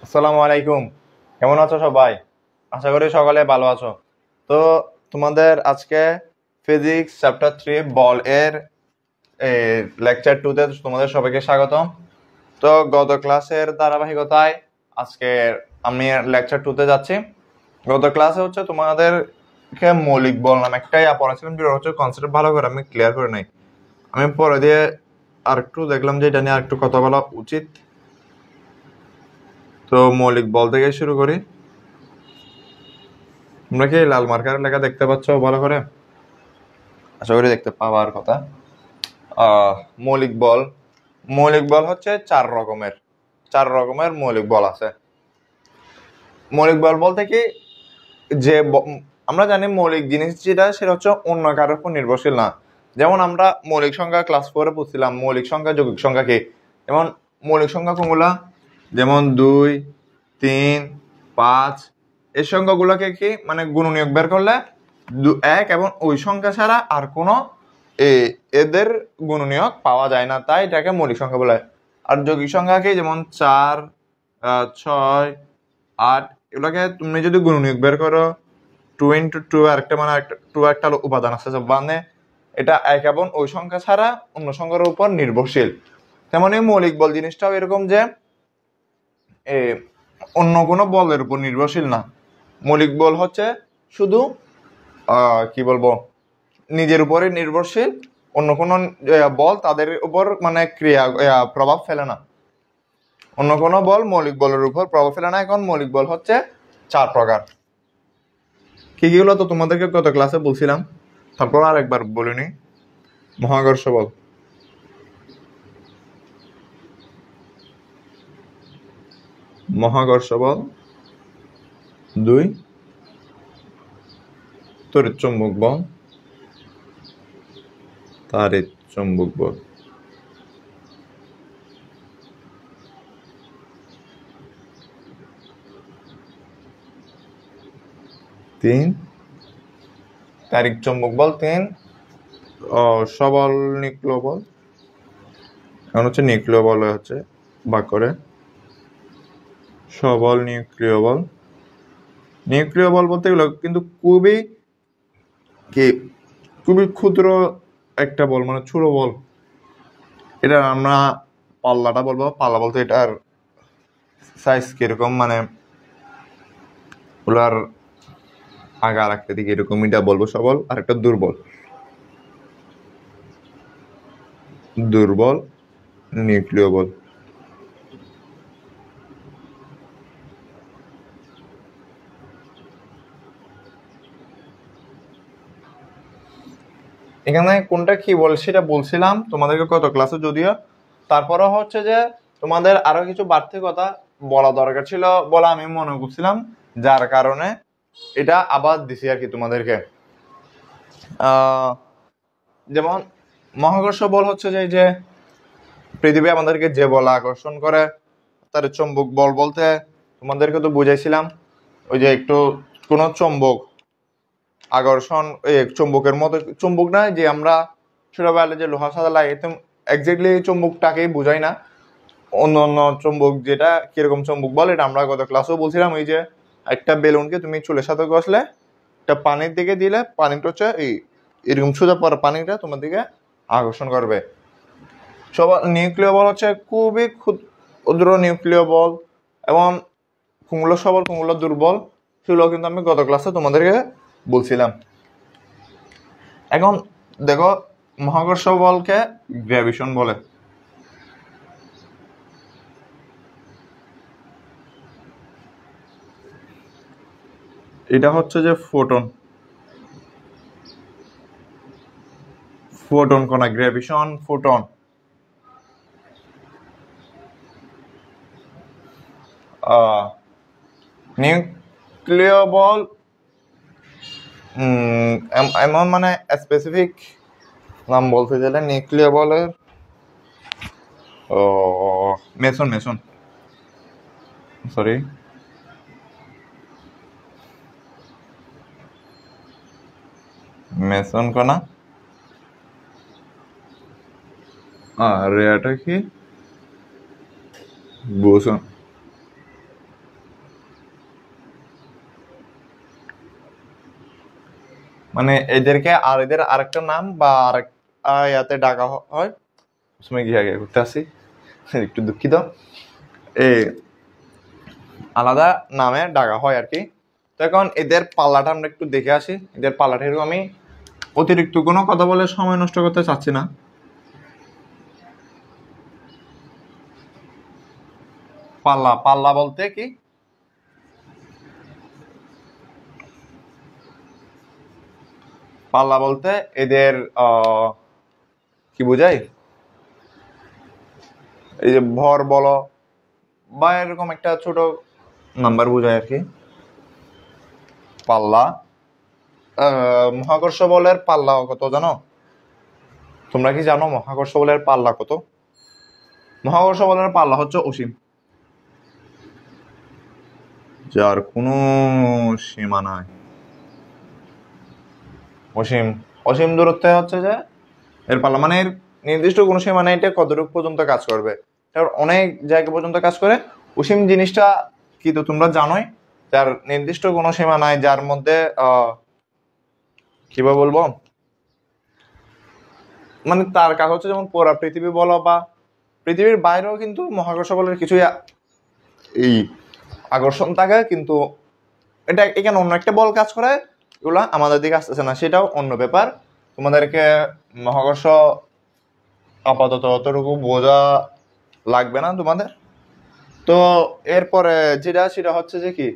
আসসালামু আলাইকুম। কেমন আছো সবাই? আশা করি সকালে ভালো আছো। তো তোমাদের আজকে ফিজিক্স চ্যাপ্টার 3 বল এর লেকচার 2 তে তোমাদের সবাইকে স্বাগতম। তো গত ক্লাসের ধারাবাহিকতায় আজকে আমি লেকচার 2 তে যাচ্ছি। গত ক্লাসে হচ্ছে তোমাদেরকে মৌলিক বল নামে একটাই পড়াছিলাম, যেটা হচ্ছে কনসেপ্ট ভালো করে আমি ক্লিয়ার করে নাই। আমি পরে দিয়ে আরেকটু দেখলাম যে এটা নিয়ে আরেকটু কথা বলা উচিত। তো মৌলিক বল থেকে শুরু করি। তোমরা কি লাল মার্কার লেখা দেখতে পাচ্ছ ভালো করে? আশা করি দেখতে পাওয়ার কথা। আহ মৌলিক বল মৌলিক বল হচ্ছে চার রকমের মৌলিক বল আছে। মৌলিক বল বলতে কি, যে আমরা জানি মৌলিক জিনিস যেটা সেটা হচ্ছে অন্য কারোর উপর নির্ভরশীল না। যেমন আমরা মৌলিক সংখ্যা ক্লাস 4 পড়ছিলাম, মৌলিক সংখ্যা যৌগিক সংখ্যা কি। যেমন মৌলিক সংখ্যা কোনগুলা? যেমন 2, 3, 5। এই সংখ্যাগুলোকে কি মানে গুণনীয়ক বের করলে 1 এবং ওই সংখ্যা ছাড়া আর কোনো এদের গুণনীয়ক পাওয়া যায় না, তাই এটাকে মৌলিক সংখ্যা বলে। আর যৌগিক সংখ্যা কি? যেমন 4, 6, 8। এগুলোকে তুমি যদি গুণনীয়ক বের করো 2 into 2, আরেকটা মানে টু একটা উপাদান আছে মানে এটা 1 এবং ওই সংখ্যা ছাড়া অন্য সংখ্যার উপর নির্ভরশীল। তেমন এই মৌলিক বল জিনিসটাও এরকম যে অন্য কোনো বলের উপর নির্ভরশীল না। মৌলিক বল হচ্ছে শুধু কি বলবো, নিজের উপরে নির্ভরশীল। অন্য কোনো বল তাদের উপর মানে প্রভাব ফেলে না। অন্য কোনো বল মৌলিক বলের উপর প্রভাব ফেলে না। এখন মৌলিক বল হচ্ছে 4 প্রকার। কি হলো তো তোমাদেরকে গত ক্লাসে বলছিলাম, তারপর আরেকবার বলিনি। মহাকর্ষ বল, মহাকর্ষ বল 2, তড়িৎ চুম্বক বল, তাড়িৎ চুম্বক বল 3, তাড়িৎ চুম্বক বল 3, সবল নিউক্লিয় বল। এখন হচ্ছে নিউক্লিয় বল হচ্ছে ভাগ করে সবল নিউক্লিয় বল। নিউক্লিয় বল বলতে গেলে কিন্তু খুবই ক্ষুদ্র একটা বল, মানে ছোট বল। এটা আমরা পাল্লাটা বলবো। পাল্লা বলতে এটার সাইজ কিরকম, মানে ওগুলার আগার আকৃতি কিরকম, এটা বলবো সবল। আর একটা দুর্বল নিউক্লিয় বল। এখানে কোনটা কি বল সেটা বলছিলাম তোমাদেরকে গত ক্লাসে, যদিও তারপরে হচ্ছে যে তোমাদের আরো কিছু বাড়তি কথা বলা দরকার ছিল বলে আমি মনে করছিলাম, যার কারণে এটা আবার দিছি আর কি তোমাদেরকে। যেমন মহাকর্ষ বল হচ্ছে যে পৃথিবী আমাদেরকে যে বল আকর্ষণ করে, তার চুম্বক বল বলতে তোমাদেরকে তো বুঝাইছিলাম ওই যে একটু কোন চুম্বক আকর্ষণ, চুম্বকের মতো চুম্বক না, যে আমরা ছোটবেলায় যে লোহার সাথে লাগাইতাম এক্স্যাক্টলি চুম্বকটাকেই বুঝাই না, অন্য অন্য চুম্বক যেটা কিরকম চুম্বক বল এটা আমরা গত ক্লাসেও বলছিলাম। ওই যে একটা বেলুনকে তুমি চুলের সাথে ঘষলে একটা পানির দিকে দিলে পানিটা হচ্ছে এরকম সোজা পড়া পানিটা তোমার দিকে আকর্ষণ করবে। সব নিউক্লিয় বল হচ্ছে খুবই ক্ষুদ্র নিউক্লিয় বল, এবং কোনগুলো সবল কোনগুলো দুর্বল সেগুলো কিন্তু আমি গত ক্লাসে তোমাদেরকে বলছিলাম। এখন দেখো, মহাকর্ষ বলকে গ্র্যাভিশন বলে। এটা হচ্ছে যে ফোটন কণা, গ্র্যাভিশন ফোটন। নিউক্লিয় বল এমন মানে স্পেসিফিক নাম বলতে গেলে নিউক্লিয় বলের মেসন সরি মেসন কণা। আর এটা কি বোসন। মানে এদেরকে আর এদের আরেকটা নাম বা আরেক ইয়াতে ডাকা হয়। সময় গিয়ে আগে ঘুরতে আসি, একটু দুঃখিত, এই আলাদা নামে ডাকা হয় আর কি। তো এখন এদের পাল্লাটা আমরা একটু দেখে আসি। এদের পাল্লাটা এরকম, আমি অতিরিক্ত কোনো কথা বলে সময় নষ্ট করতে চাচ্ছি না। পাল্লা, পাল্লা বলতে কি, পাল্লা বলতে এদের কি বোঝায়, এই যে ভর বলো বা এরকম একটা ছোট নাম্বার বোঝায় আর কি। পাল্লা, মহাকর্ষ বলের পাল্লা কত জানো? তোমরা কি জানো মহাকর্ষ বলের পাল্লা কত? মহাকর্ষ বলের পাল্লা হচ্ছে অসীম, যার কোনো সীমা নাই। অসীম, অসীম দূরত্বে হচ্ছে যে এর পাল্লা, মানে এর নির্দিষ্ট কোনো সীমা নেই, এটা কতটুকু পর্যন্ত কাজ করবে, এর অনেক জায়গা পর্যন্ত কাজ করে। অসীম জিনিসটা কি তো তোমরা জানোই, যার নির্দিষ্ট কোনো সীমা নাই, যার মধ্যে কিভাবে বলবো, মানে তার কাজ হচ্ছে যেমন পুরা পৃথিবী বলো বা পৃথিবীর বাইরেও কিন্তু মহাকর্ষ বলের কিছু এই আকর্ষণ থাকে, কিন্তু এটা এখানে অন্য একটা বল কাজ করে, এগুলা আমাদের দিকে আসতেছে না, সেটাও অন্য ব্যাপার। তোমাদেরকে মহাকর্ষ আপাতত অতটুকু বোঝা লাগবে না তোমাদের। তো এরপরে যেটা সেটা হচ্ছে যে কি,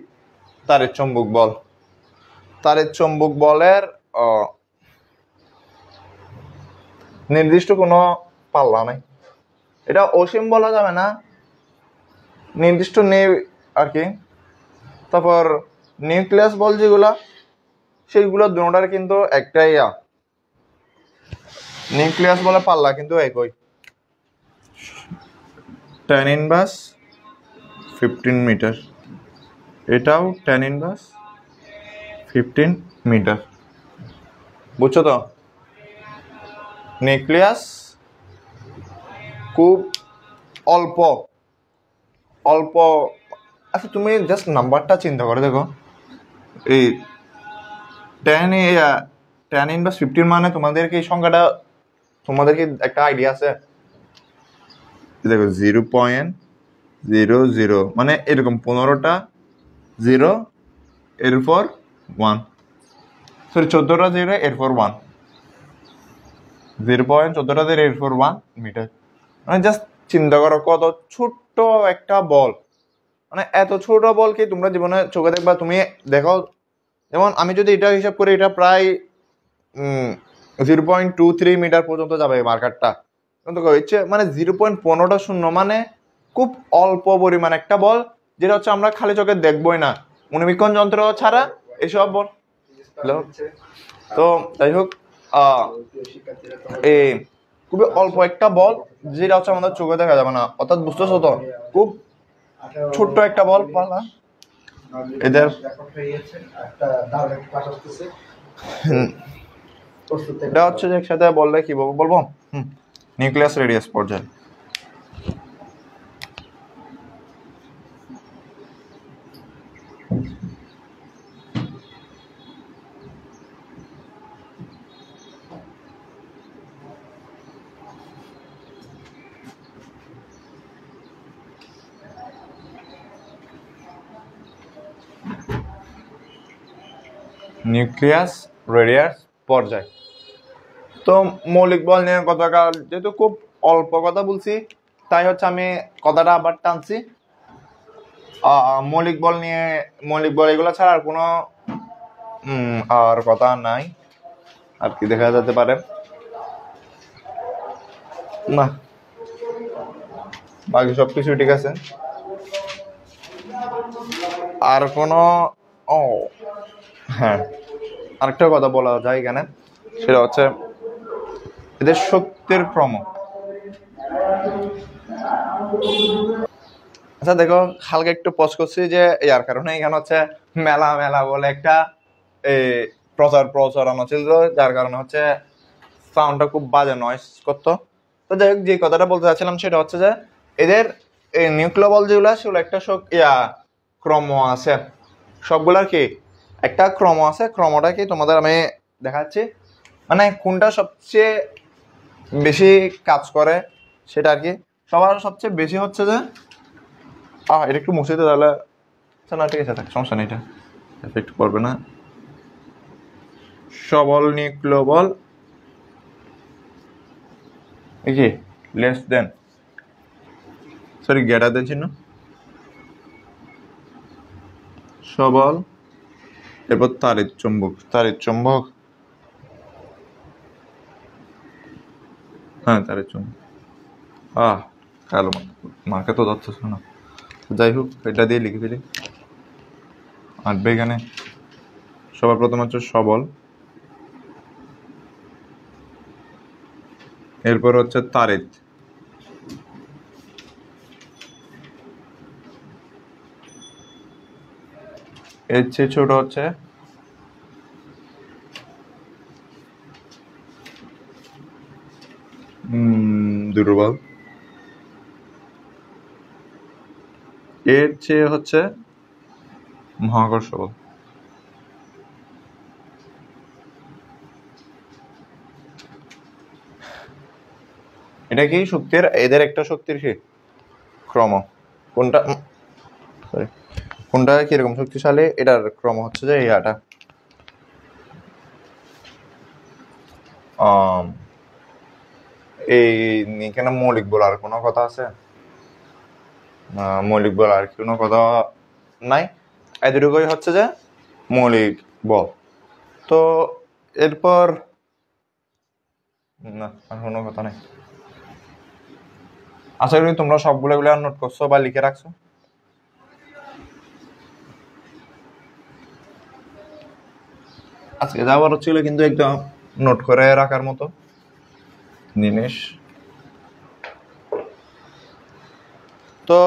তারের চুম্বক বল। তারের চুম্বক বলের নির্দিষ্ট কোনো পাল্লা নাই, এটা অসীম বলা যাবে না, নির্দিষ্ট নেই আর কি। তারপর নিউক্লিয়াস বল যেগুলা, সেইগুলো দুটার কিন্তু একটাই নিউক্লিয়াস বলে পাল্লা কিন্তু একই, 10⁻15 মিটার, এটাও 10⁻15 মিটার, বুঝছো তো? নিউক্লিয়াস খুব অল্প অল্প। আচ্ছা তুমি জাস্ট নাম্বারটা চিন্তা করে দেখো, এই 10⁻15 মানে তোমাদেরকে এই সংখ্যাটা, তোমাদের কি একটা আইডিয়া আছে? দেখো 0.00 মানে এরকম 15টা 0, এরপর 1, সরি 14টা 0 এরপর 1, 0.14টা 0 এরপর 1 মিটার। মানে জাস্ট চিন্তা করো কত ছোট্ট একটা বল, মানে এত ছোট বল কি তোমরা জীবনে চোখে দেখবা? তুমি দেখো, যেমন আমি যদি এটা হিসাব করি, এটা প্রায় 0.23 মিটার পর্যন্ত যাবে মার্কারটা, কিন্তু হচ্ছে মানে 0.15টা শূন্য, মানে খুব অল্প পরিমাণ একটা বল, যেটা হচ্ছে আমরা খালি চোখে দেখবোই না মনোবীক্ষণ যন্ত্র ছাড়া এসব বল। তো যাই হোক, এই খুবই অল্প একটা বল, যেটা হচ্ছে আমাদের চোখে দেখা যাবে না, অর্থাৎ বুঝতেছো তো, খুব ছোট্ট একটা বল পালা এদের। এটা হচ্ছে যে একসাথে বললে কি বলবো, নিউক্লিয়াস রেডিয়াস পর্যায়। নিউক্লিয়াস রেডিয়াস পর্যায়। তো মৌলিক বল নিয়ে কথাটা যেহেতু খুব অল্প কথা বলছি, তাই হচ্ছে আমি কথাটা আবার টানছি। মৌলিক বল নিয়ে, মৌলিক বল এগুলো ছাড়া আর কোনো আর কথা নাই। আর কি দেখা যেতে পারে না, বাকি সবকিছু ঠিক আছে। আর কোনো হ্যাঁ, আরেকটা কথা বলা যায় এখানে, সেটা হচ্ছে এদের শক্তির ক্রম। আচ্ছা দেখো, হালকা একটু পজ করছি যে ইয়ার কারণে এখানে হচ্ছে মেলা মেলা বলে একটা প্রচারণা ছিল, যার কারণে হচ্ছে সাউন্ডটা খুব বাজে নয়েজ করতো। তো যাই হোক, যে কথাটা বলতে চাচ্ছিলাম সেটা হচ্ছে যে এদের এই নিউক্লিয় বল যেগুলো, সেগুলো একটা ক্রম আছে, সবগুলার কি একটা ক্রম আছে। ক্রমটা কি তোমাদের আমি দেখাচ্ছি, মানে কোনটা সবচেয়ে বেশি কাজ করে সেটা আর কি। সবার সবচেয়ে বেশি হচ্ছে যে এটা একটু মুছে দিতে, তাহলে আচ্ছা না ঠিক আছে, থাক, সমস্যা নেই, এটা এফেক্ট করবে না। সবল নিউক্লিয় কি less than, sorry greater than চিহ্ন, সবল, এরপর তাড়িৎ চুম্বক, হ্যাঁ তাড়িৎ চুম্বক। কালো মার্কে তো ধরতেছ না, যাই হোক এটা দিয়ে লিখে ফেলি। আসবে এখানে সবার প্রথম হচ্ছে সবল, এরপর হচ্ছে তাড়িৎ, এর চেয়ে ছোট হচ্ছে দুর্বল, এর চেয়ে হচ্ছে মহাকর্ষ বল। এটা কি শক্তির, এদের একটা শক্তির কি ক্রম, কোনটা সরি কোনটা কিরকম শক্তিশালী এটার ক্রম হচ্ছে যে ইয়াটা। এই এখানে মৌলিক বল আর কোনো কথা আছে? মৌলিক বল আর কোনো কথা নাই, এতটুকুই হচ্ছে যে মৌলিক বল। তো এরপর না আর কোনো কথা নেই। আশা করি তোমরা সবগুলো নোট করছো বা লিখে রাখছো। আজকে যাওয়ার হচ্ছিল কিন্তু একদম নোট করে রাখার মতো জিনিস। তো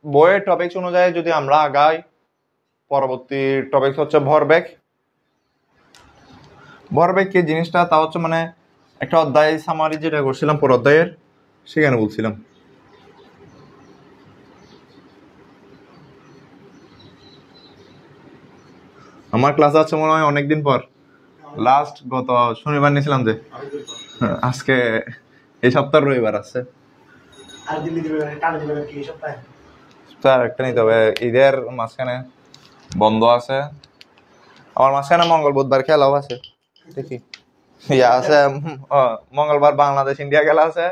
বইয়ের টপিকস অনুযায়ী যদি আমরা আগাই, পরবর্তী টপিক হচ্ছে ভরবেগ। ভরবেগ কি জিনিসটা তা হচ্ছে মানে একটা অধ্যায় সামারি যেটা করছিলাম পর অধ্যায়ের, সেখানে বলছিলাম। আমার ক্লাস আছে মনে হয় অনেকদিন পর, লাস্ট গত শনিবার নিয়েছিলাম যে, আজকে এই সপ্তাহ রবিবার আছে, একটা নিতে হবে, ঈদের মাঝখানে বন্ধ আছে, আমার মাঝখানে মঙ্গল বুধবার খেলাও আছে, দেখি ইয়া আছে, মঙ্গলবার বাংলাদেশ ইন্ডিয়া খেলা আছে,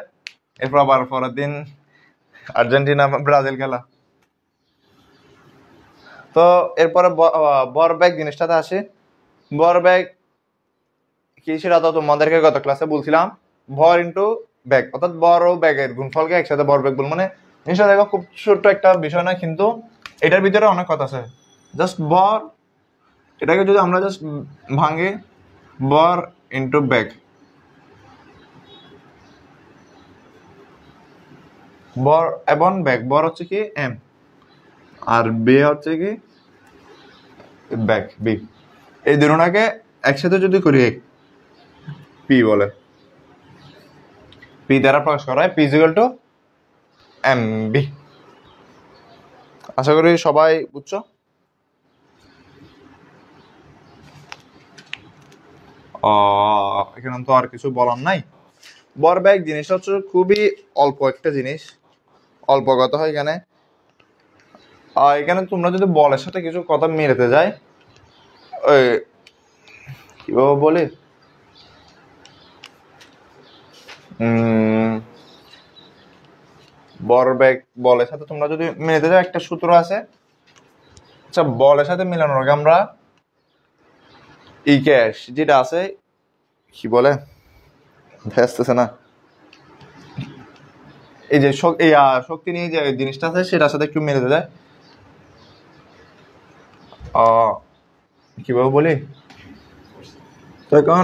এরপর আবার পরের দিন আর্জেন্টিনা ব্রাজিল খেলা। তো এরপরে ভরবেগ জিনিসটাতে আসি। ভরবেগ কি সেটা তো তোমাদেরকে গত ক্লাসে বলছিলাম, ভর ইন্টু বেগ, অর্থাৎ ভর ও বেগের গুণফলকে একসাথে ভরবেগ বল। মানে জিনিসটা দেখো খুব ছোট্ট একটা বিষয় না, কিন্তু এটার ভিতরে অনেক কথা আছে। জাস্ট ভর, এটাকে যদি আমরা জাস্ট ভাঙি, ভর ইন্টু বেগ, ভর এবং বেগ, ভর হচ্ছে কি এম আর বে হচ্ছে কি বেগ বি, এই দুটোটাকে একসাথে যদি করি পি বলে, পি দ্বারা প্রকাশ করা হয়, P equal to M B. আশা করি সবাই বুঝছো। এখানে তো আর কিছু বলার নাই। ভরবেগ জিনিস হচ্ছে খুবই অল্প একটা জিনিস, অল্প কথা হয় এখানে। এখানে তোমরা যদি বলের সাথে কিছু কথা মেলাতে যায়, ওই কিভাবে বলি, ভরবেগ বলের সাথে তোমরা যদি মেলাতে যাও, একটা সূত্র আছে। আচ্ছা, বলের সাথে মেলানোর আগে আমরা ক্যাশ যেটা আছে কি বলে ভেস্তেছে না, এই যে শক্তি নিয়ে যে জিনিসটা আছে সেটার সাথে একটু মেলাতে যায়। কিভাবে বলি, তো এখন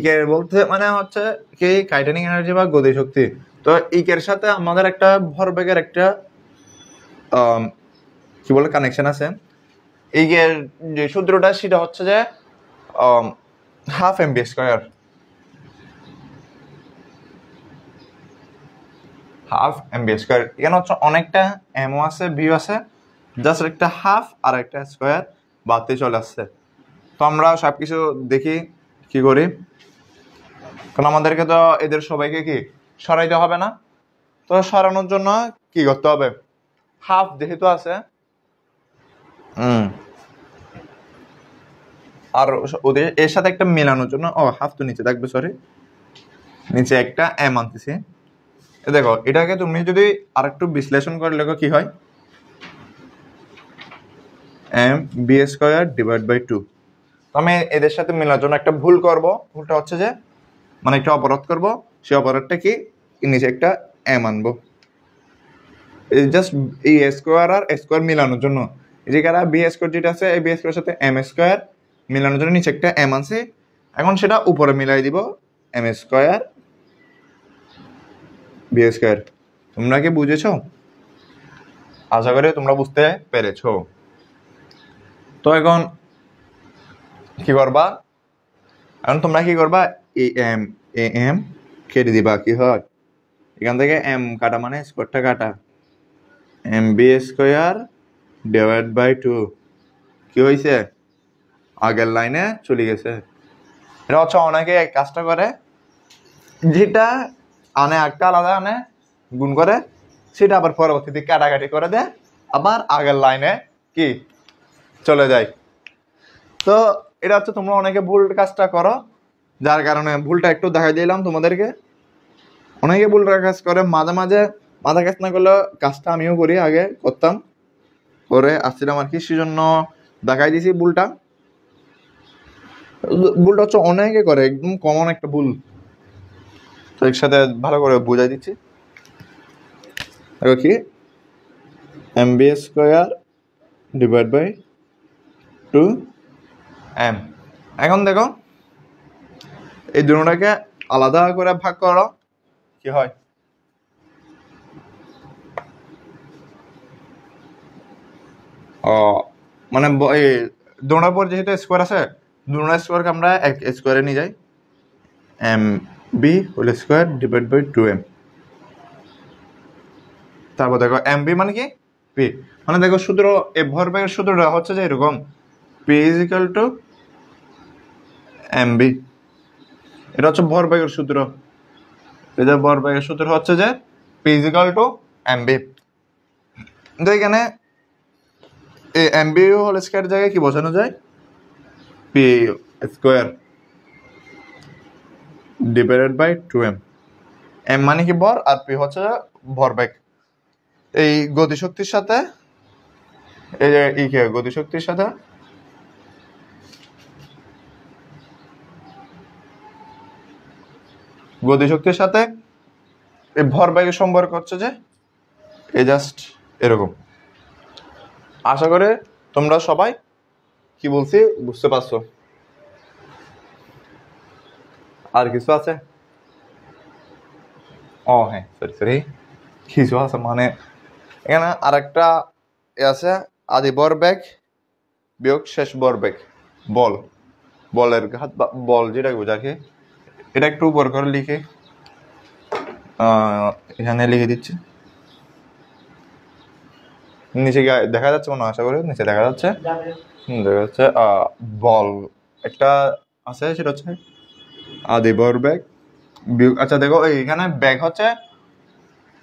কে বলতে মানে হচ্ছে কি কাইনেটিক এনার্জি বা গতি শক্তি। তো এর সাথে আমাদের একটা ভরবেগের একটা কি বলে কানেকশন আছে। এর যে সূত্রটা সেটা হচ্ছে যে half M V square, half M V square. এখানে হচ্ছে অনেকটা এমও আছে, বিও আছে, জাস্ট একটা হাফ আর একটা স্কয়ার বাড়তে চলে আসছে। তো তো আমরা সবকিছু দেখি কি করি, কারণ আমাদেরকে তো এদের সবাইকে কি সরাইতে হবে না। তো সরানোর জন্য কি করতে হবে, হাফ যেহেতু আছে আর ওদের এর সাথে একটা মেলানোর জন্য, হাফ তো নিচে থাকবে, সরি, নিচে একটা এম আনতেছি। দেখো এটাকে তুমি যদি আরেকটু বিশ্লেষণ করে লেখো কি হয়, M V square divide by 2। আমি এদের সাথে মেলার জন্য একটা ভুল করব, ভুলটা হচ্ছে যে মানে একটা অপরাধ করব, সেই অপরাধটা কি, নিচে একটা এম আনবো জাস্ট এই স্কোয়ার আর স্কোয়ার মিলানোর জন্য। যেখানে বি স্কোয়ার যেটা আছে এই বি স্কোয়ার সাথে এম স্কোয়ার মিলানোর জন্য নিচে একটা এম আনছে, এখন সেটা উপরে মিলাই দিব এম স্কোয়ার বি স্কোয়ার। তোমরা কি বুঝেছো? আশা করি তোমরা বুঝতে পেরেছো। তো এখন কি করবা, এখন তোমরা কি করবা, এ এম কেটে দিবা, কি হয় এখান থেকে এম কাটা মানে স্কোয়ারটা কাটা, M V square divide by 2 কি হয়েছে, আগের লাইনে চলে গেছে। এটা হচ্ছে অনেকে এক কাজটা করে, যেটা আনে একটা আলাদা আনে গুণ করে, সেটা আবার পরবর্তীতে কাটাকাটি করে দেয়, আবার আগের লাইনে কি চলে যায়। তো এটা হচ্ছে তোমরা অনেকে ভুল কাজটা করো, যার কারণে ভুলটা একটু দেখাই দিলাম তোমাদেরকে। অনেকে ভুল কাজ করে, মাঝে মাঝে মাথা কাজ না করলে কাজটা আমিও করি, আগে করতাম, করে আসছিলাম আর কি, সেজন্য দেখাই দিছি ভুলটা। ভুলটা হচ্ছে অনেকে করে, একদম কমন একটা ভুল, তো একসাথে ভালো করে বুঝাই দিচ্ছি। দেখো কি, M V square divide by 2 M. এখন দেখো এই দুটোটাকে আলাদা করে ভাগ করো, কি হয়, মানে এই দুটোর পর যেহেতু স্কোয়ার আছে, দুটো স্কোয়ারকে আমরা এক স্কোয়ারে নিয়ে যাই, M V whole square divide by 2m। তারপর দেখো এম বি মানে কি, পি, মানে দেখো সূত্র, এই ভরবেগের সূত্রটা হচ্ছে যে এরকম, P is equal to M V. এটা হচ্ছে ভরবেগের সূত্র, এই যে ভরবেগের সূত্র হচ্ছে যে P is equal to M V. তো এখানে এই এম বি হোল স্কোয়ার জায়গায় কি বসানো যায়, P square divided by 2m। M মানে কি ভর, আর পি হচ্ছে ভরবেগ। এই গতিশক্তির সাথে এই যে গতিশক্তির সাথে এই ভরবেগের সম্পর্ক হচ্ছে যে এই জাস্ট এরকম। আশা করে তোমরা সবাই কি বলছি বুঝতে পারছো। আর কিছু আছে? হ্যাঁ, সরি কিছু আছে, মানে এখানে আরেকটা আছে, আদি ভরবেগ বিয়োগ শেষ ভরবেগ, বলের ঘাত বা বল যেটা বোঝাকে, এটা একটু উপর করে লিখে এখানে লিখে দিচ্ছি। নিচে দেখা যাচ্ছে মনে আশা করি, নিচে দেখা যাচ্ছে, দেখা যাচ্ছে বল একটা আছে, সেটা হচ্ছে আদি ভরবেগ বিয়োগ, আচ্ছা দেখো এইখানে ব্যাগ হচ্ছে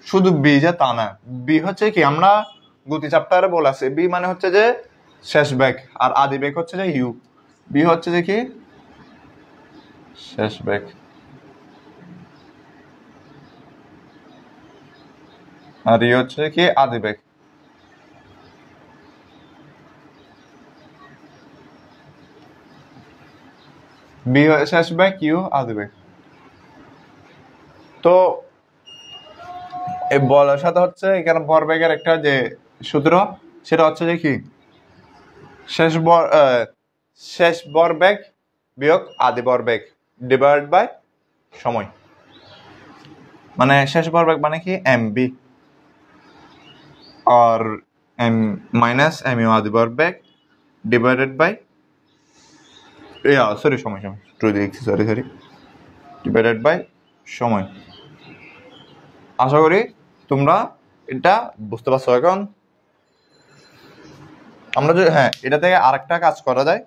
শুধু বি যে তা না, বি হচ্ছে কি, আমরা গতি চ্যাপ্টারে বলেছি বি মানে হচ্ছে যে শেষ বেগ, আর আদি বেগ হচ্ছে যে ইউ। বি হচ্ছে যে কি শেষ বেগ, আর ই হচ্ছে কি আদি বেগ। বি শেষ বেগ, ইউ আদি বেগ। তো এই বলের সাথে হচ্ছে এখানে ভরবেগের একটা যে সূত্র, সেটা হচ্ছে যে কি শেষ ভরবেগ বিয়োগ আদি ভরবেগ ডিভাইড বাই সময়। মানে শেষ ভরবেগ মানে কি এম বি, আর এম মাইনাস এম ইউ আদি ভরবেগ ডিভাইডেড বাই সময় ডিভাইডেড বাই সময়। আশা করি তোমরা এটা বুঝতে পারছো। এখন আমরা যদি এটা থেকে আরেকটা কাজ করা যায়,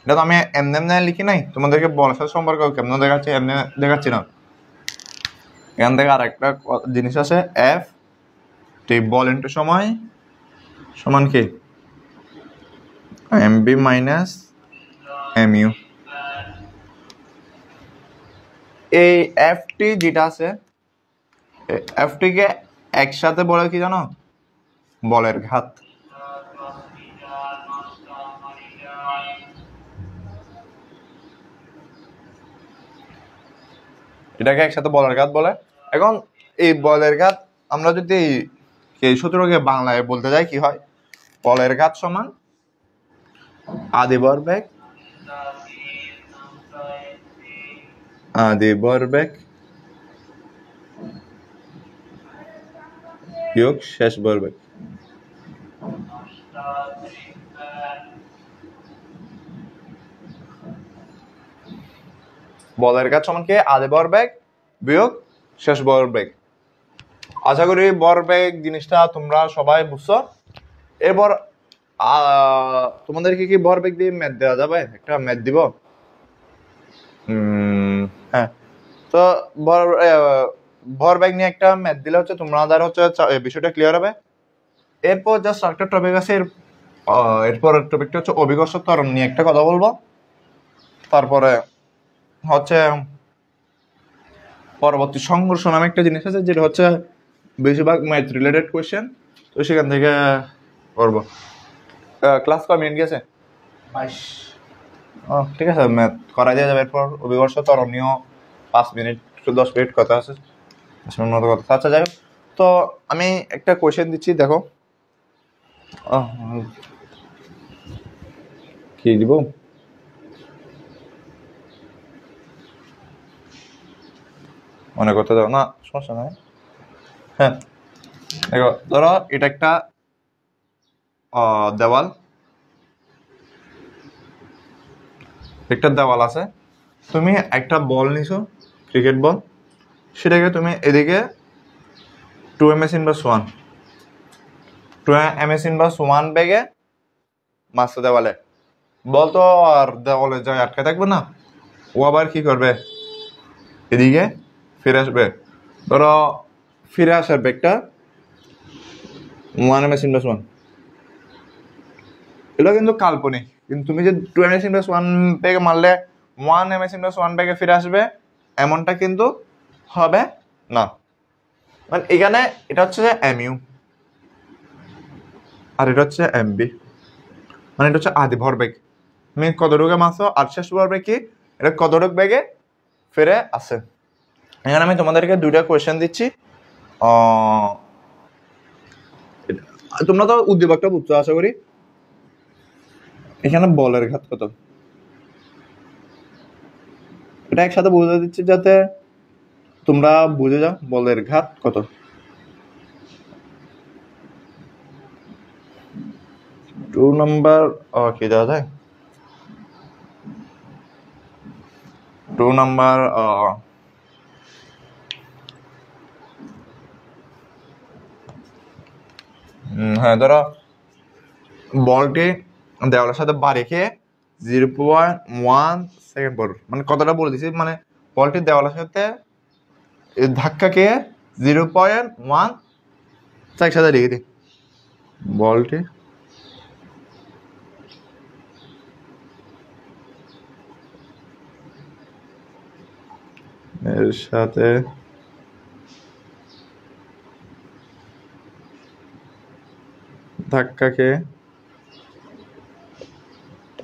এটা তো আমি এমনি এমনি লিখি নাই, তোমাদেরকে বলের সাথে সম্পর্ক কেমন দেখাচ্ছি, এমনি দেখাচ্ছি না। এখান থেকে আর একটা জিনিস আছে, এফ টি বল ইন্টু সময় সমান কি এমবি মাইনাস এমইউ। এই এফ টি যেটা আছে, এফ টি কে একসাথে বলে কি জানো, বলের ঘাত। এটাকে একসাথে বলের ঘাত বলে। এখন এই বলের ঘাত আমরা যদি এই সূত্রকে বাংলায় বলতে যাই কি হয়, বলের ঘাত সমান আদি ভরবেগ বিয়োগ শেষ ভরবেগ। বলের ঘাত সমান কি আদি ভরবেগ বিয়োগ শেষ ভরবেগ। আশা করি ভরবেগ জিনিসটা তোমরা সবাই বুঝছো। এরপর তোমাদেরকে কি ভরবেগ দিয়ে ম্যাথ দেওয়া যাবে? একটা ম্যাথ দিব। হ্যাঁ, তো ভরবেগ নিয়ে একটা ম্যাথ দিলে হচ্ছে তোমাদের হচ্ছে বিষয়টা ক্লিয়ার হবে। এরপর জাস্ট একটা টপিক আছে, এরপর টপিকটা হচ্ছে অভিকর্ষ ত্বরণ নিয়ে একটা কথা বলবো। তারপরে হচ্ছে পরবর্তী সংঘর্ষ নামে একটা জিনিস আছে, যেটা হচ্ছে বেশিরভাগ ম্যাথ রিলেটেড কোয়েশ্চেন, তো সেখান থেকে করবো। ক্লাস কয় মিনিট গেছে? 22। ঠিক আছে, ম্যাথ করাই দেওয়া যাবে। এরপর অভিকর্ষ ত্বরণ নিয়েও 5 মিনিট 10 মিনিট কথা আছে, 10 মিনিট মতো কথা। আচ্ছা যাই হোক, তো আমি একটা কোয়েশ্চেন দিচ্ছি, দেখো। কি দিব? মনে করতে দাও না, সমস্যা নাই। হ্যাঁ দেখো, ধরো এটা একটা দেওয়াল, একটা দেওয়াল আছে। তুমি একটা বল নিছো, ক্রিকেট বল, সেটাকে তুমি এদিকে 2 ms ইনভার্স 1 বেগে মারছো দেওয়ালে। বল তো আর দেওয়ালে যায় আটকে থাকবে না, ও আবার কি করবে, এদিকে ফিরে আসবে। ধরো ফিরে আসার বেগটা 1 ms ইনভার্স 1, এটা কিন্তু কাল্পনিক। কিন্তু তুমি যে 2 ms ইনভার্স 1 বেগে মারলে 1 ms ইনভার্স 1 বেগে ফিরে আসবে, এমনটা কিন্তু হবে না। মানে এখানে এটা হচ্ছে যে এমইউ আর এটা হচ্ছে এমবি, মানে এটা হচ্ছে আদি ভরবেগ। তুমি কতটুকু মারছো আর শেষ ভরবেগ কি, এটা কতটুকু বেগে ফিরে আসে। এখানে আমি তোমাদেরকে 2টা কোয়েশ্চেন দিচ্ছি। তোমরা তো উদ্দীপকটা বুঝছো আশা করি। এখানে বলের ঘাত কত, এটা একসাথে বুঝে দিচ্ছি যাতে তোমরা বুঝে যাও বলের ঘাত কত। 2 নাম্বার কি দেওয়া যায়, 2 নাম্বার হ্যাঁ, ধরো বলটি দেওয়ালের সাথে বাড়ি খেয়ে 0.1 সেকেন্ড পর, মানে কতটা বলে দিছি, মানে বলটি দেওয়ালের সাথে ধাক্কা খেয়ে 0.1 একসাথে লিখে দিই। বলটি এর সাথে ধাক্কা খেয়ে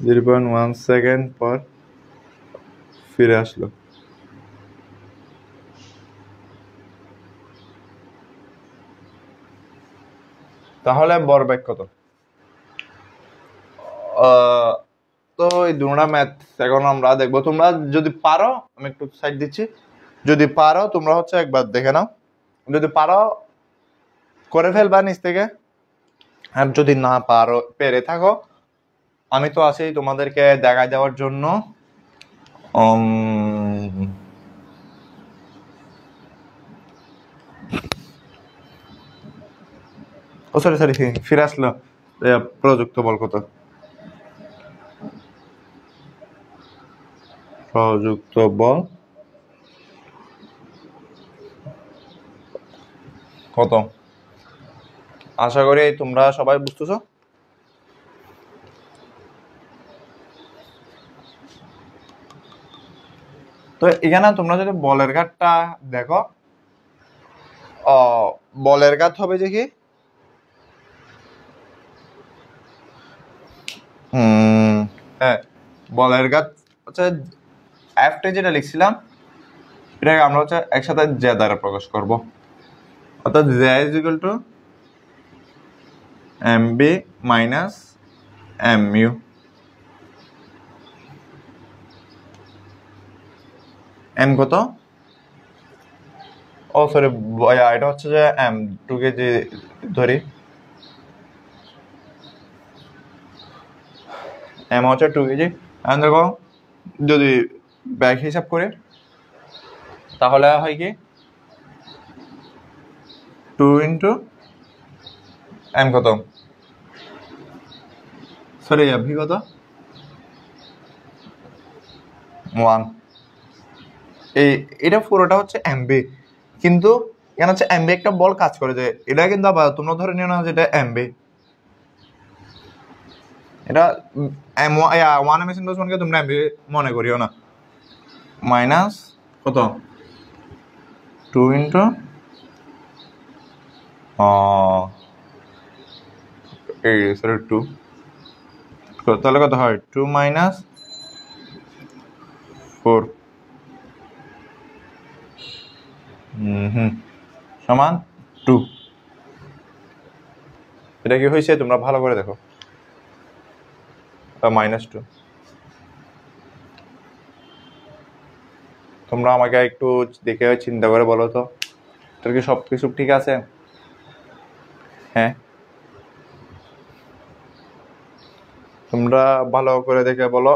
0.1 সেকেন্ড পর ফিরে আসলো। তাহলে ভরবেগ কত? তো এই দুটা ম্যাথ এখন আমরা দেখবো। তোমরা যদি পারো, আমি একটু সাইড দিচ্ছি, যদি পারো তোমরা হচ্ছে একবার দেখে নাও, যদি পারো করে ফেলবা নিচ থেকে। আর যদি না পারো, পেরে থাকো, আমি তো আছি তোমাদেরকে দেখায় দেওয়ার জন্য। ও সরি ফিরে আসলো। প্রযুক্ত বল কত? প্রযুক্ত বল কত? আশা করি তোমরা সবাই বুঝতেছো। তো এখানে তোমরা যদি বলের ঘাতটা দেখো, বলের ঘাত হবে যে কি, হ্যাঁ, বলের ঘাত হচ্ছে এফটা যেটা লিখছিলাম, এটাকে আমরা হচ্ছে একসাথে জে দ্বারা প্রকাশ করব, অর্থাৎ J is equal to M V minus M U. M কত? ও সরি, এটা হচ্ছে যে এম 2 কেজি ধরি, এম হচ্ছে 2 কেজি। এখন দেখো যদি ব্যাগ হিসাব করে তাহলে হয় কি 2 ইন্টু এম কত, সরি ভি কত, 1। এটা পুরোটা হচ্ছে এমবি, কিন্তু এখানে হচ্ছে এমবি একটা বল কাজ করে, যে এটা কিন্তু আবার তোমরা ধরে নিও না যেটা এমবি, এটা এম 1 এম এস ইনভার্স 1 কে তোমরা এমবি মনে করিও না। মাইনাস কত, 2 ইন্টু সরি 2, তাহলে কত হয় 2 মাইনাস 4 সমান 2। এটা কি হয়েছে তোমরা ভালো করে দেখো, -2। তোমরা আমাকে একটু দেখে চিন্তা করে বলো তো, তোর কি সবকিছু ঠিক আছে? হ্যাঁ, তোমরা ভালো করে দেখে বলো।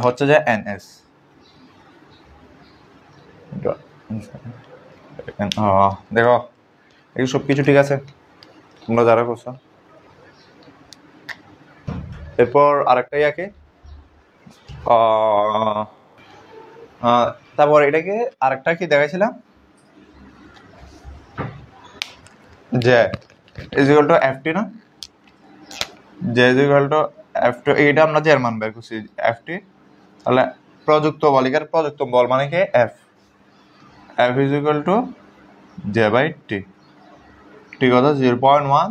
হচ্ছে যে এনএস, দেখো এই সবকিছু ঠিক আছে তোমরা যারা করছো। এরপর আরেকটা ইয়াকে তারপর এটাকে আরেকটা কি দেখাইছিলাম, যে ইজ ইকুয়াল টু এফটি না, যে ইজ ইকুয়াল টু এফটি, এইটা আমরা জের মান বের করছি এফটি। তাহলে প্রযুক্ত বল, এখানে প্রযুক্ত বল মানে কি F, F is equal to J by T. T কত 0.1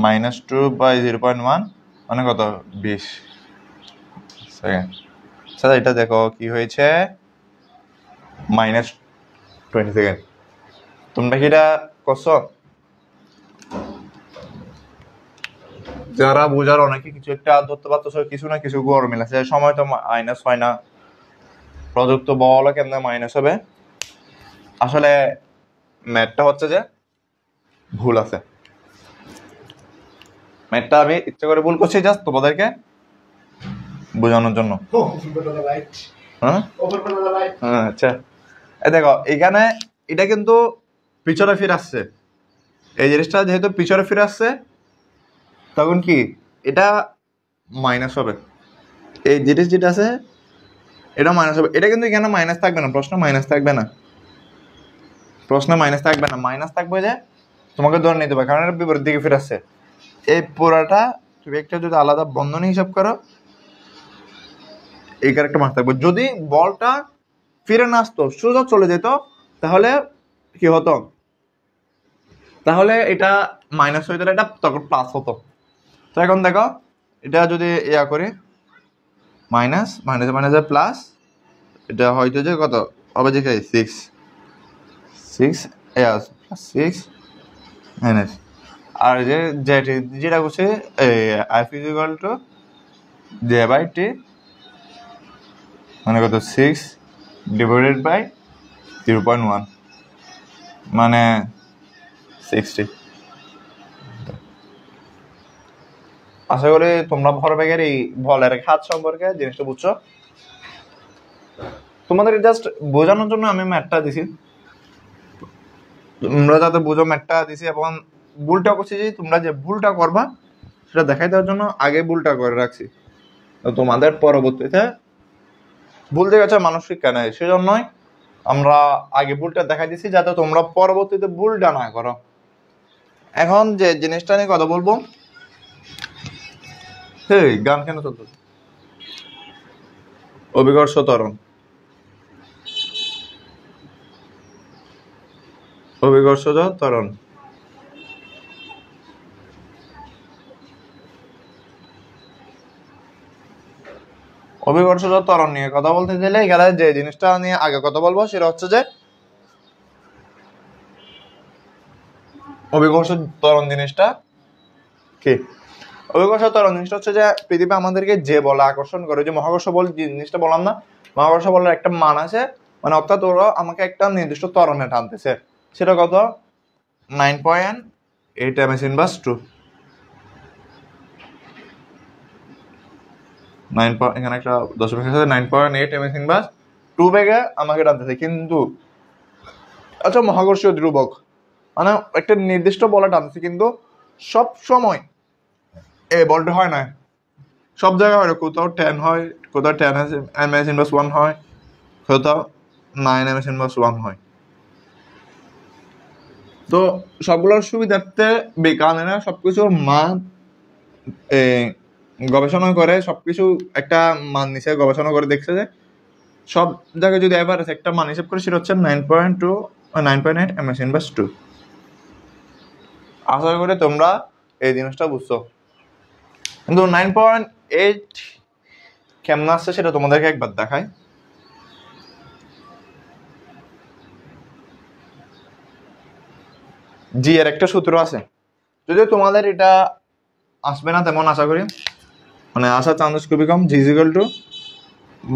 -2 বাই 0.1 মানে কত 20 সেকেন্ড। আচ্ছা এটা দেখো কি হয়েছে, -20 সেকেন্ড। তোমরা কি এটা করছো? যারা বোঝার অনেকে কিছু একটা ধরতে পারতেছো, কিছু না কিছু গরমিল আছে, সময় তো মাইনাস হয় না, প্রযুক্ত বল কেমনে মাইনাস হবে? আসলে ম্যাথটা হচ্ছে যে ভুল আছে, ম্যাথটা আমি ইচ্ছে করে ভুল করছি জাস্ট তোমাদেরকে বোঝানোর জন্য। হ্যাঁ আচ্ছা, এই দেখো এখানে এটা কিন্তু পিছনে ফিরে আসছে, এই জিনিসটা যেহেতু পিছনে ফিরে আসছে তখন কি এটা মাইনাস হবে, এই জিনিস যেটা আছে এটা মাইনাস হবে। এটা কিন্তু এখানে মাইনাস থাকবে না, প্রশ্ন মাইনাস থাকবে না, প্রশ্নে মাইনাস থাকবে না, মাইনাস থাকবে যে তোমাকে ধরে নিতে হবে, কারণ এটা বিপরীত দিকে ফিরে আসছে। এই পুরাটা তুমি একটা যদি আলাদা বন্ধনী হিসাব করো, এই ক্যারেক্টার মাস থাকবে। যদি বলটা ফিরে না আসতো, সোজা চলে যেত, তাহলে কি হতো, তাহলে এটা মাইনাস হইতো, এটা তখন প্লাস হতো। তো এখন দেখো এটা যদি ইয়া করি, মাইনাস মাইনাস মাইনাসে প্লাস, এটা হয়তো যে কত হবে, যে 6 6 মাইনাস, আর যে যেটা করছে F is equal to J by T মানে কত 6 ডিভাইডেড বাই 0.1 মানে 60। আশা করি তোমরা ভরবেগের এই বলের খাত সম্পর্কে জিনিসটা বুঝছো। তোমাদের জাস্ট বোঝানোর জন্য আমি ম্যাথটা দিছি, তোমরা যাতে বুঝো ম্যাথটা দিছি, এবং ভুলটা করছি যে তোমরা যে ভুলটা করবা সেটা দেখাই দেওয়ার জন্য আগে ভুলটা করে রাখছি। তোমাদের পরবর্তীতে ভুল দেখেছে মানুষ শিক্ষা নেয়, সেজন্যই আমরা আগে ভুলটা দেখাই দিচ্ছি যাতে তোমরা পরবর্তীতে ভুলটা না করো। এখন যে জিনিসটা নিয়ে কথা বলবো, গান কেন চলতো? অভিকর্ষ ত্বরণ, অভিকর্ষজ ত্বরণ। অভিকর্ষজ ত্বরণ নিয়ে কথা বলতে গেলে এখানে যে জিনিসটা নিয়ে আগে কথা বলবো সেটা হচ্ছে যে অভিকর্ষ ত্বরণ জিনিসটা কি। অভিকর্ষ ত্বরণ জিনিসটা হচ্ছে যে পৃথিবী আমাদেরকে যে বলে আকর্ষণ করে, যে মহাকর্ষ বল জিনিসটা বললাম না, মহাকর্ষ বলের একটা মান আছে, মানে অর্থাৎ ওরা আমাকে একটা নির্দিষ্ট ত্বরণে টানতেছে। সেটা কত? 9.8 ms/2। এখানে একটা দশমিক আছে, 9.8 ms/2 বেগে আমাকে টানতেছে। কিন্তু আচ্ছা, মহাকর্ষীয় ধ্রুবক মানে একটা নির্দিষ্ট বলে টানতেছে, কিন্তু সব সময় এই বলটা হয় না, সব জায়গায় হয় না। কোথাও 10 হয়, কোথাও 10 ms/1 হয়, কোথাও 9 ms/1 হয়। তো সবগুলোর সুবিধার্থে বিজ্ঞানীরা সবকিছুর মান গবেষণা করে, সবকিছু একটা মান নিচে গবেষণা করে দেখছে যে সব জায়গায় যদি এভারেজ একটা মান হিসেব করে সেটা হচ্ছে 9.8 ms/2। আশা করি তোমরা এই জিনিসটা বুঝছো। কিন্তু 9.8 কেমন আসছে সেটা তোমাদেরকে একবার দেখাই। জি এর একটা সূত্র আছে, যদিও তোমাদের এটা আসবে না তেমন আশা করি, মানে আসার চান্স খুবই কম। জি ইকুয়াল টু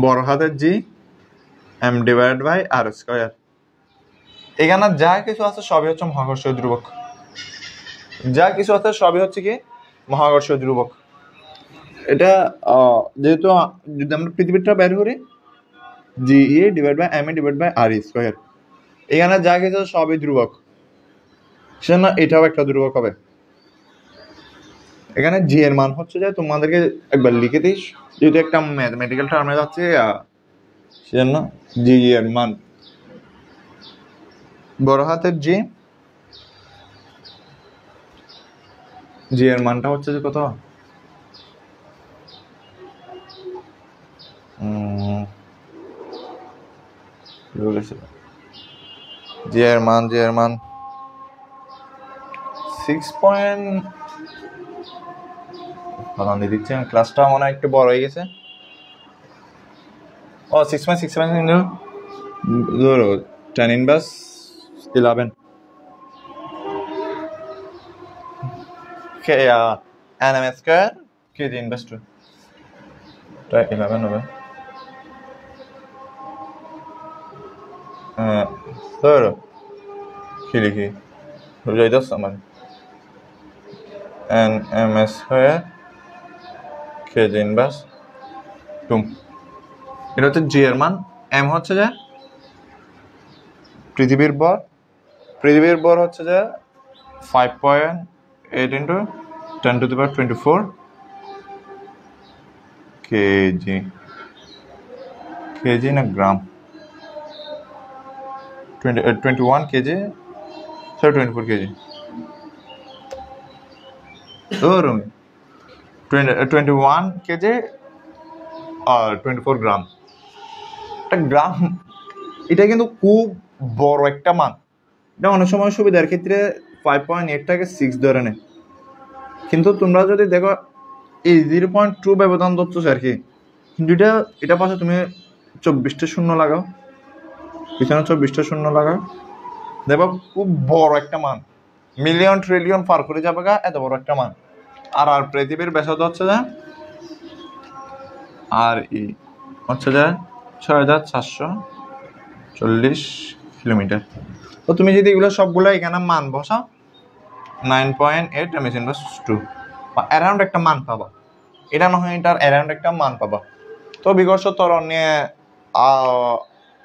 বড় হাতের G M divide by R square. এখানে যা কিছু আছে সবই হচ্ছে মহাকর্ষীয় ধ্রুবক, যা কিছু আছে সবই হচ্ছে কি মহাকর্ষীয় ধ্রুবক। এটা যেহেতু যদি আমরা পৃথিবীটা বের করি, G A divide by M A divide by R square, এখানে যা কিছু সবই ধ্রুবক, সেজন্য এটাও একটা ধ্রুবক হবে। এখানে জি এর মান হচ্ছে যে তোমাদেরকে একবার লিখে দিস, যেহেতু একটা ম্যাথমেটিক্যাল টার্মে যাচ্ছে, সেজন্য জি এর মান বড় হাতের জি, জি এর মানটা হচ্ছে যে কত? জি এর মান 6 দিচ্ছে। ক্লাসটা মনে হয় একটু বড় হয়ে গেছে। ও 6.67 ইন্টু 10 ইনভার্স 11 কে nm স্কয়ার কেজি ইনভার্স 2, তাই 11 হবে। ধরো কি লিখি বুঝাই দাস আমার nm স্কয়ার কেজি ইনভার্স 2। এটা হচ্ছে জি এর মান। এম হচ্ছে যে পৃথিবীর ভর, পৃথিবীর ভর হচ্ছে যে 5.8 ইন্টু 10⁻24 কেজি, কেজি না গ্রাম, 21 কেজি, সরি 24 কেজি, 21 কেজি আর 24 গ্রাম। একটা গ্রাম এটা কিন্তু খুব বড় একটা মান। এটা অনেক সময় সুবিধার ক্ষেত্রে 5.8টাকে 6 ধরে নেয়, কিন্তু তোমরা যদি দেখো এই 0.2 ব্যবধান ধরতেছে আর কি, কিন্তু এটা পাশে তুমি 24টা শূন্য লাগাও, পিছনে 24টা শূন্য লাগাও, দেখো খুব বড় একটা মান, মিলিয়ন ট্রিলিয়ন পার করে যাবে গা, এত বড় একটা মান। আর পৃথিবীর ব্যাসার্ধ হচ্ছে যে আর ই হচ্ছে যে 6440 কিলোমিটার। তো তুমি যদি এগুলো সবগুলো এখানে মান বসাও 9.8 ms/2 বা অ্যারাউন্ড একটা মান পাবা, এটা না হয় এটার অ্যারাউন্ড একটা মান পাবা। তো বিকর্ষ ত্বরণ নিয়ে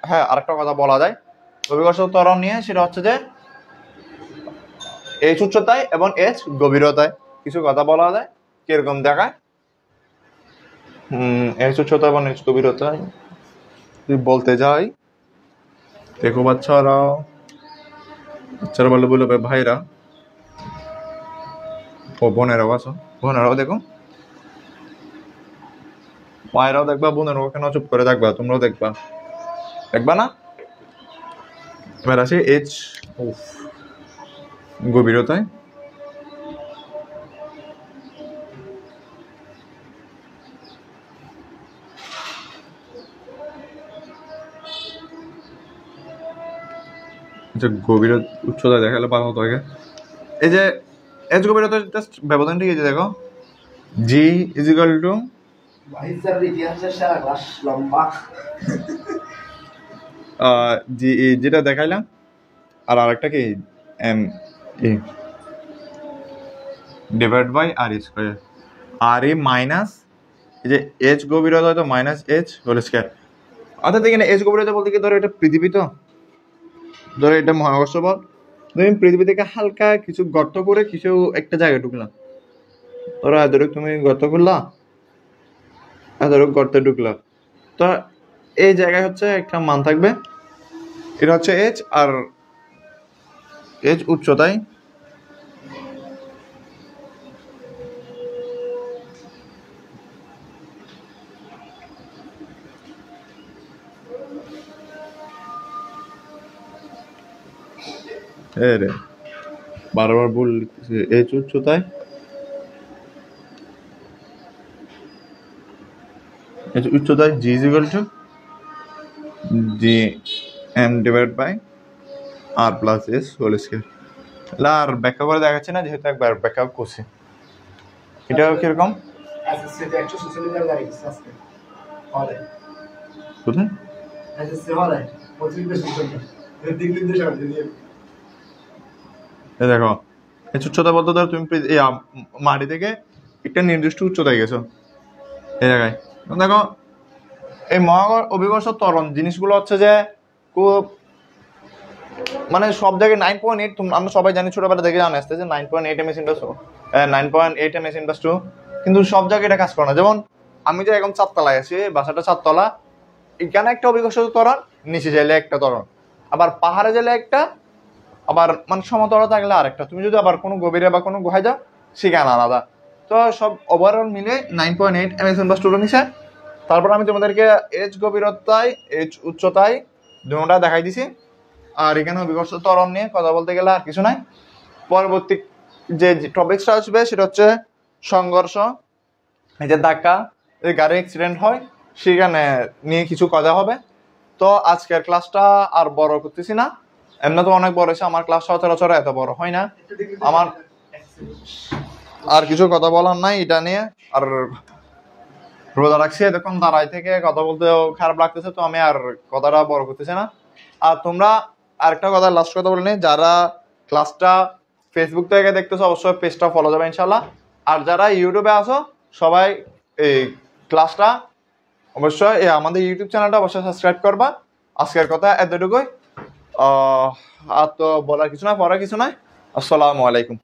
হ্যাঁ আরেকটা কথা বলা যায় বিকর্ষ ত্বরণ নিয়ে, সেটা হচ্ছে যে এইচ উচ্চতায় এবং এইচ গভীরতায় কিছু কথা বলা যায়। কিরকম দেখায় এস উচ্চতা এবং এস গভীরতা যদি বলতে যাই, দেখো বাচ্চারা বলে বলবে ভাইরা ও বোনেরাও আছো, বোনেরাও দেখো, মায়েরাও দেখবা, বোনেরাও কেন চুপ করে দেখবা, তোমরাও দেখবা, দেখবা না? এবার আসে এইচ গভীরতায়। যে গভীরতা উচ্চতা দেখালে ভালো হতো আগে। এই যে এইচ গভীরতার জাস্ট ব্যবধানটা কি, যে দেখো G is equal to G যেটা দেখাইলাম, আর আরেকটা কি M E divide by R square, আর ই মাইনাস এই যে এইচ গভীরতা হয়তো মাইনাস এইচ হোল স্কয়ার। অর্থাৎ এখানে এইচ গভীরতা বলতে কি, ধরো এটা পৃথিবী, তো ধরো এটা মহাকর্ষ বল, তুমি পৃথিবী থেকে হালকা কিছু গর্ত করে কিছু একটা জায়গায় ঢুকলাম, ধরো এতটুকু তুমি গর্ত করলা, এতটুকু গর্তে ঢুকলা, তো এই জায়গায় হচ্ছে একটা মান থাকবে, এটা হচ্ছে এইচ, আর এইচ উচ্চতায়, রে বারবার ভুল লিখতেছি, এইচ উচ্চতায়, এইচ উচ্চতায় G is equal to G M divide by R plus S whole square. আর ব্যাখ্যা করে দেখাচ্ছে না, যেহেতু একবার ব্যাখ্যা করছি। এটা কিরকম কোথায় দেখো এই উচ্চতা বলতে ধর তুমি মাটি থেকে একটা নির্দিষ্ট উচ্চতায় গেছো, এই জায়গায় দেখো এই মহাকর্ষ অভিকর্ষ ত্বরণ জিনিসগুলো হচ্ছে যে খুব মানে সব জায়গায় 9.8, আমরা সবাই জানি ছোটবেলা দেখে জানা আসতে যে 9.8 এমএস ইনভার্স 9.8 এমএস ইনভার্স 2, কিন্তু সব জায়গায় এটা কাজ করে না। যেমন আমি যে এখন 4 তলায় আছি, বাসাটা 4 তলা, এখানে একটা অভিকর্ষ ত্বরণ, নিচে যাইলে একটা ত্বরণ, আবার পাহাড়ে গেলে একটা, আবার মানে সমতলে থাকলে আরেকটা, তুমি যদি আবার কোনো গভীরে বা কোনো গুহায় যাও সেখানে আলাদা। তো সব ওভারঅল মিলে 9.8 এমএস ইনভার্স 2 নিছে। তারপর আমি তোমাদেরকে এইচ গভীরতায় এইচ উচ্চতায় দুটোটা দেখাই দিছি, আর এখানে অভিকর্ষ ত্বরণ নিয়ে কথা বলতে গেলে আর কিছু নাই। পরবর্তী যে টপিকসটা আসবে সেটা হচ্ছে সংঘর্ষ, এই যে ধাক্কা, এই গাড়ি অ্যাক্সিডেন্ট হয় সেখানে নিয়ে কিছু কথা হবে। তো আজকের ক্লাসটা আর বড় করতেছি না, এমনি তো অনেক বড় হয়েছে, আমার ক্লাস সচরাচর এত বড় হয় না, আমার আর কিছু কথা বলার নাই এটা নিয়ে। আর রোজা রাখছি, এতক্ষণ দাঁড়াই থেকে কথা বলতেও খারাপ লাগতেছে, তো আমি আর কথাটা বড় করতেছি না। আর তোমরা আরেকটা কথা, লাস্ট কথা বলে নিই, যারা ক্লাসটা ফেসবুক থেকে দেখতেছো অবশ্যই পেজটা ফলো যাবে ইনশাল্লাহ, আর যারা ইউটিউবে আসো সবাই এই ক্লাসটা অবশ্যই আমাদের ইউটিউব চ্যানেলটা অবশ্যই সাবস্ক্রাইব করবা। আজকের কথা এতটুকুই, আর তো বলার কিছু না, পড়ার কিছু নাই। আসসালামু আলাইকুম।